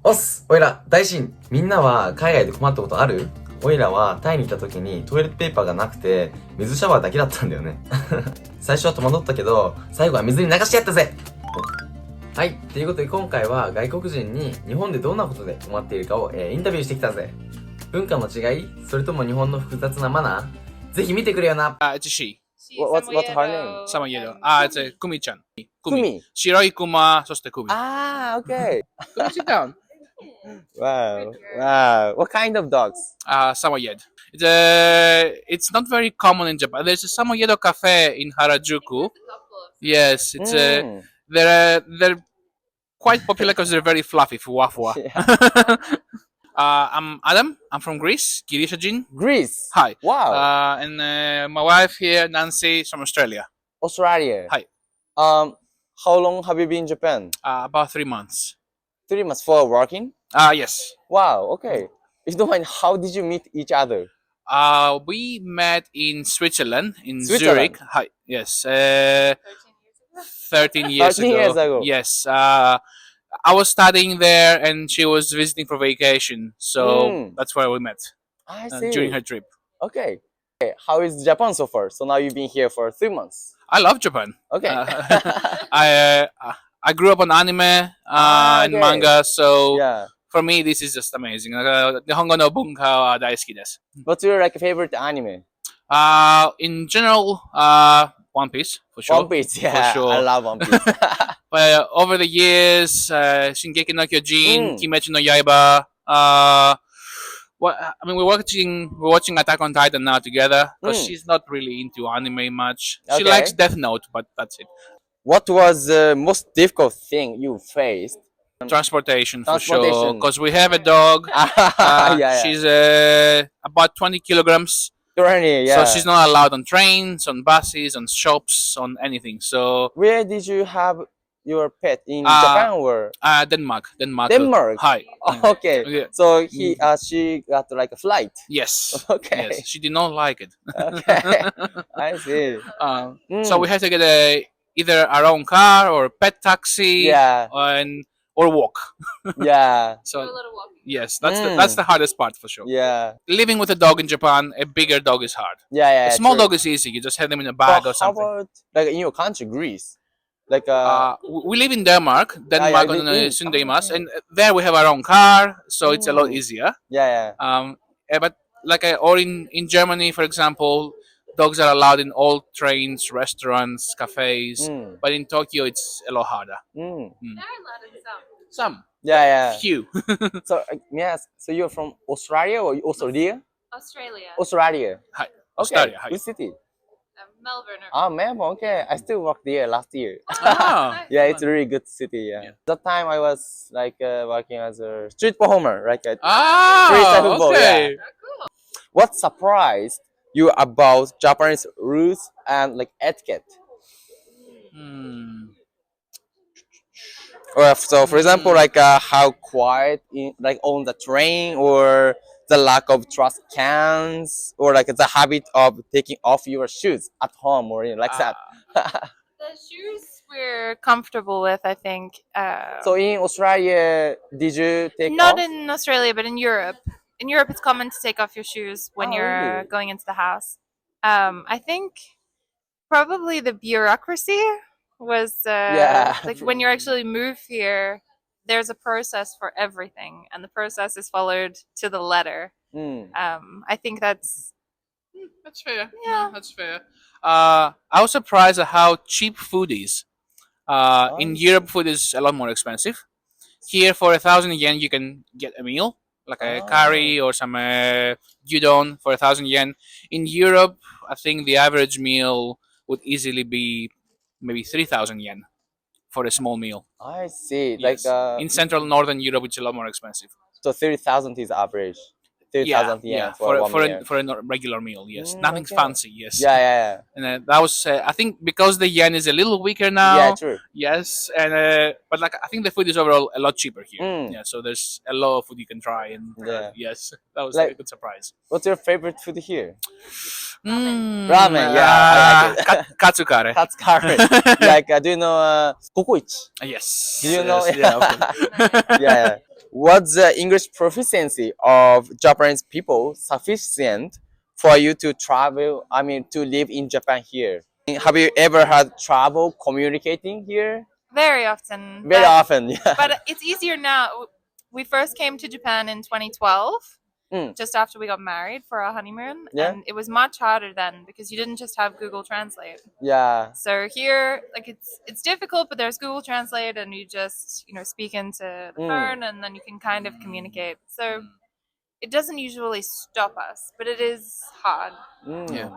おっすおいら大しん。みんなは海外で困ったことある？おいらはタイに行った時にトイレットペーパーがなくて水シャワーだけだったんだよね。最初は戸惑ったけど最後は水に流してやったぜ。はい。ということで今回は外国人に日本でどんなことで困っているかを、インタビューしてきたぜ。文化の違い？それとも日本の複雑なマナー？ぜひ見てくれよな。It's a she. What's her name? Samoyedo. It's a Kumi-chan. Kumi. Shiroi Kuma, そして Kumi. Okay. Sit down. Wow. What kind of dogs? Samoyed. It's not very common in Japan. There's a Samoyedo cafe in Harajuku. Yes, it's they're quite popular because they're very fluffy, fuwa. Yeah. I'm Adam. I'm from Greece. Kirishajin. Greece. Hi. Wow. And my wife here, Nancy, is from Australia. Australia. Hi. How long have you been in Japan? About 3 months. 3 months for working? Yes. Wow. Okay. If you don't mind, how did you meet each other? We met in Switzerland, in Switzerland? Zurich. Hi. Yes. 13 years 13 years ago. Yes. I was studying there and she was visiting for vacation. So that's where we met I see. during her trip. Okay. How is Japan so far? So now you've been here for 3 months. I love Japan. Okay. I grew up on anime and okay. manga. So Yeah. for me, this is just amazing. 日本語の文化は大好きです。What's your favorite anime? In general, One Piece for sure. One Piece. Yeah. For sure. I love One Piece. But over the years, Shingeki no Kyojin, Kimetsu no Yaiba. We're watching Attack on Titan now together because she's not really into anime much. She Okay. likes Death Note, but that's it. What was the most difficult thing you faced? Transportation for sure, Transportation. because we have a dog. Yeah. She's about 20 kilograms. 20, yeah. So she's not allowed on trains, on buses, on shops, on anything. So Where did you have your pet? In Japan or? Denmark. Denmark? Hi. Okay. Yeah. So she got a flight. Yes. Okay. Yes. She did not like it. Okay. I see. So we had to get either our own car or a pet taxi. Yeah. Or walk. Yeah. So yes, that's the hardest part for sure. Yeah. Living with a dog in Japan, a bigger dog is hard. Yeah. A small true. dog is easy. You just have them in a bag But or something. How about in your country, Greece? We live in Denmark on Sundaymas, and there we have our own car, so it's a lot easier. Yeah. But or in Germany, for example, dogs are allowed in all trains, restaurants, cafes. But in Tokyo, it's a lot harder. They're allowed in some. Some. Yeah. Few. So yes. So you're from Australia or Australia? Australia. Australia. Hi. Okay. Australia. Hi. Which city? Melbourne. Melbourne. Okay. I still worked there last year. Ah. Yeah, it's a really good city. Yeah. That time I was working as a street performer, right? Freestyle football, Okay. yeah. What surprised you about Japanese rules and etiquette? So, for example, how quiet on the train, or the lack of trash cans, or the habit of taking off your shoes at home, or that. The shoes we're comfortable with, I think. So in Australia, did you take Not off? in Australia, but in Europe. In Europe, it's common to take off your shoes when you're really? going into the house. I think probably the bureaucracy was when you actually move here, there's a process for everything, and the process is followed to the letter. I think that's fair. Yeah. That's fair. I was surprised at how cheap food is. In Europe, food is a lot more expensive. Here, for 1,000 yen, you can get a meal, like a curry or some gyudon for 1,000 yen. In Europe, I think the average meal would easily be maybe 3,000 yen for a small meal. I see. Yes. In Central Northern Europe, it's a lot more expensive. So 30,000 is average. 30,000 yen for a regular meal. Yes, nothing fancy. Yes. Yeah. And that was I think because the yen is a little weaker now. Yeah, true. Yes, and but I think the food is overall a lot cheaper here. Yeah, so there's a lot of food you can try, and yes, that was a good surprise. What's your favorite food here? Ramen. Yeah. Katsukare. Katsukare. Do you know Kokoichi? Yes. Do you know? Yes, yeah. Yeah. was the English proficiency of Japanese people sufficient for you to travel? I mean, to live in Japan here. Have you ever had trouble communicating here? Very often. Very often, yeah. But it's easier now. We first came to Japan in 2012, just after we got married for our honeymoon. Yeah. And it was much harder then because you didn't just have Google Translate. Yeah. So here, like it's difficult, but there's Google Translate, and you just speak into the phone, and then you can kind of communicate. So it doesn't usually stop us, but it is hard. Yeah,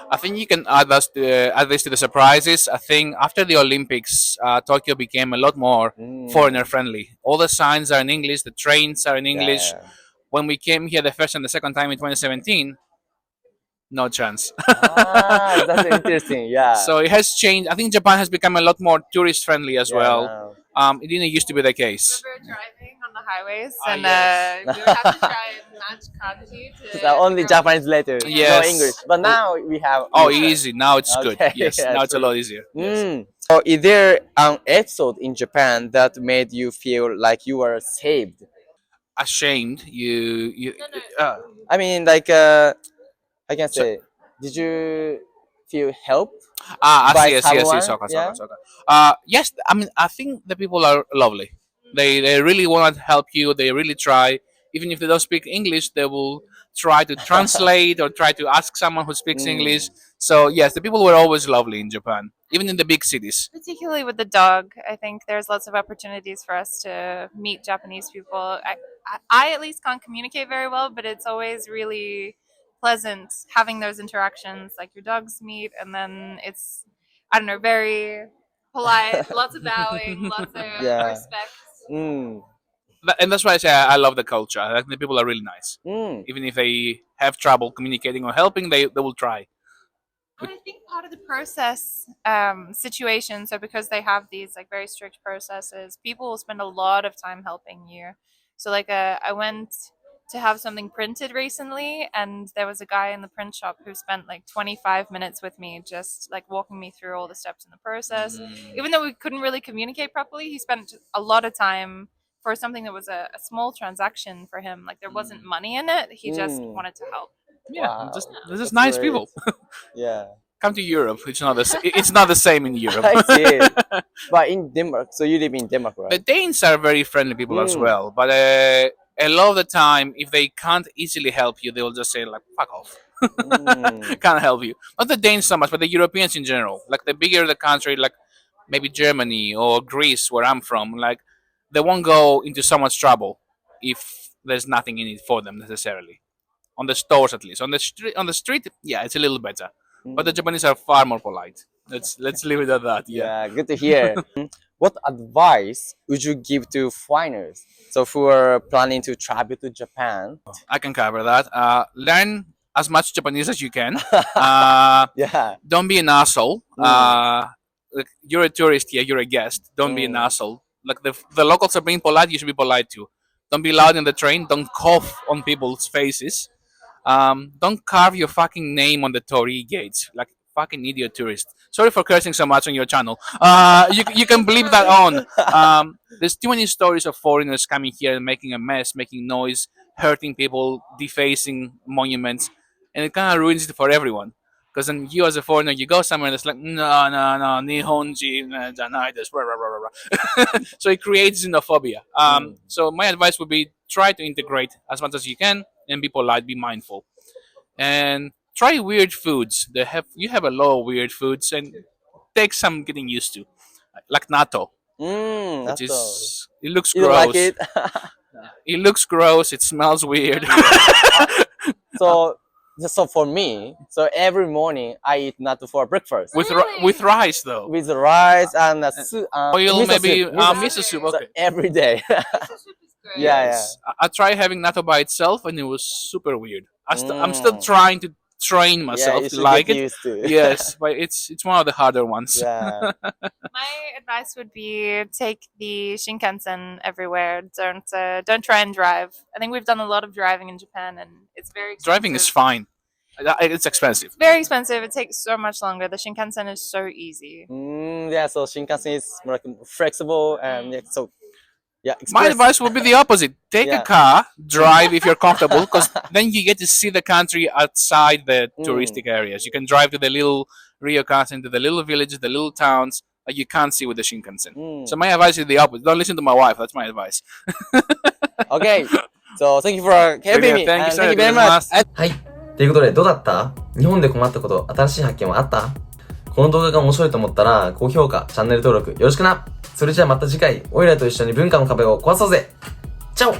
I think you can add this to the surprises. I think after the Olympics, Tokyo became a lot more foreigner friendly. All the signs are in English. The trains are in English. Yeah. When we came here the first and the second time in 2017, no chance. That's interesting. Yeah. So it has changed. I think Japan has become a lot more tourist friendly as well. Now. It didn't used to be the case. We were driving on the highways, and yes. we would have to try and match kanji to The only Japanese letters, Yes. no English. But now we have. Oh, English. easy. Now it's good. Okay, Yes, yeah, now it's a true. lot easier. Yes. So, is there an episode in Japan that made you feel like you were saved? Ashamed. You. No. I mean, like, I can say, did you feel help? I by see, I see, I see. someone, Soccer. Yes, I mean, I think the people are lovely. They really want to help you. They really try. Even if they don't speak English, they will try to translate or try to ask someone who speaks English. So yes, the people were always lovely in Japan, even in the big cities. Particularly with the dog, I think there's lots of opportunities for us to meet Japanese people. I at least can't communicate very well, but it's always really pleasant having those interactions. Like your dogs meet, and then it's, I don't know, very polite, lots of bowing, lots of Yeah. respect. And that's why I say I love the culture. I think the people are really nice. Even if they have trouble communicating or helping, they will try. And I think part of the process situation, so because they have these like very strict processes, people will spend a lot of time helping you. So like I went to have something printed recently, and there was a guy in the print shop who spent like 25 minutes with me, just like walking me through all the steps in the process. Even though we couldn't really communicate properly, he spent a lot of time for something that was a small transaction for him. Like there wasn't money in it. He just wanted to help. Yeah, Wow. this That's is nice great. people. Yeah. Come to Europe. It's not the same in Europe. I see. But in Denmark, so you live in Denmark, right? The Danes are very friendly people as well, but a lot of the time, if they can't easily help you, they will just say like, "Fuck off." Can't help you. Not the Danes so much, but the Europeans in general. Like the bigger the country, like maybe Germany or Greece, where I'm from, like they won't go into so much trouble if there's nothing in it for them necessarily. On the stores, at least. On the street, yeah, it's a little better. But the Japanese are far more polite. Let's leave it at that. Yeah. Good to hear. What advice would you give to foreigners? So who are planning to travel to Japan? I can cover that. Learn as much Japanese as you can. Yeah. Don't be an asshole. Like, you're a tourist here. You're a guest. Don't be an asshole. Like the locals are being polite. You should be polite too. Don't be loud in the train. Don't cough on people's faces. Don't carve your fucking name on the torii gates. Like fucking idiot tourist. Sorry for cursing so much on your channel. You can bleep that on. There's too many stories of foreigners coming here and making a mess, making noise, hurting people, defacing monuments, and it kind of ruins it for everyone. Because then you as a foreigner, you go somewhere and it's like, no, Nihonji, janai desu, rah, rah, rah, rah. So it creates xenophobia. So my advice would be try to integrate as much as you can and be polite, be mindful. And try weird foods. You have a lot of weird foods and take some getting used to. Like natto. Which is, it looks You gross. like it? It looks gross, it smells weird. So for me, so every morning I eat natto for breakfast with rice though. with rice and Oil, miso maybe soup. miso soup. So Okay. every day. Miso soup is great. Yeah, Yes. I tried having natto by itself and it was super weird. I'm still Mm. trying to train Yeah, myself you to should like get it. used to. Yes, but it's one of the harder ones. Yeah. My advice would be take the Shinkansen everywhere. Don't try and drive. I think we've done a lot of driving in Japan, and it's very expensive. Driving is fine. It's expensive. It's very expensive. It takes so much longer. The Shinkansen is so easy. Yeah, so Shinkansen is more like flexible and yeah, so Yeah, My express. advice would be the opposite. Take Yeah. a car, drive if you're comfortable, because then you get to see the country outside the touristic areas. You can drive to the little ryokan, to the little villages, the little towns that you can't see with the Shinkansen. So my advice is the opposite. Don't listen to my wife. That's my advice. Okay. So thank you for helping me. Thank you, And sir. thank you very much. はい。ということで、どうだった？日本で困ったこと、新しい発見はあった？この動画が面白いと思ったら、高評価、チャンネル登録よろしくな。それじゃあまた次回、オイラと一緒に文化の壁を壊そうぜ。チャオ。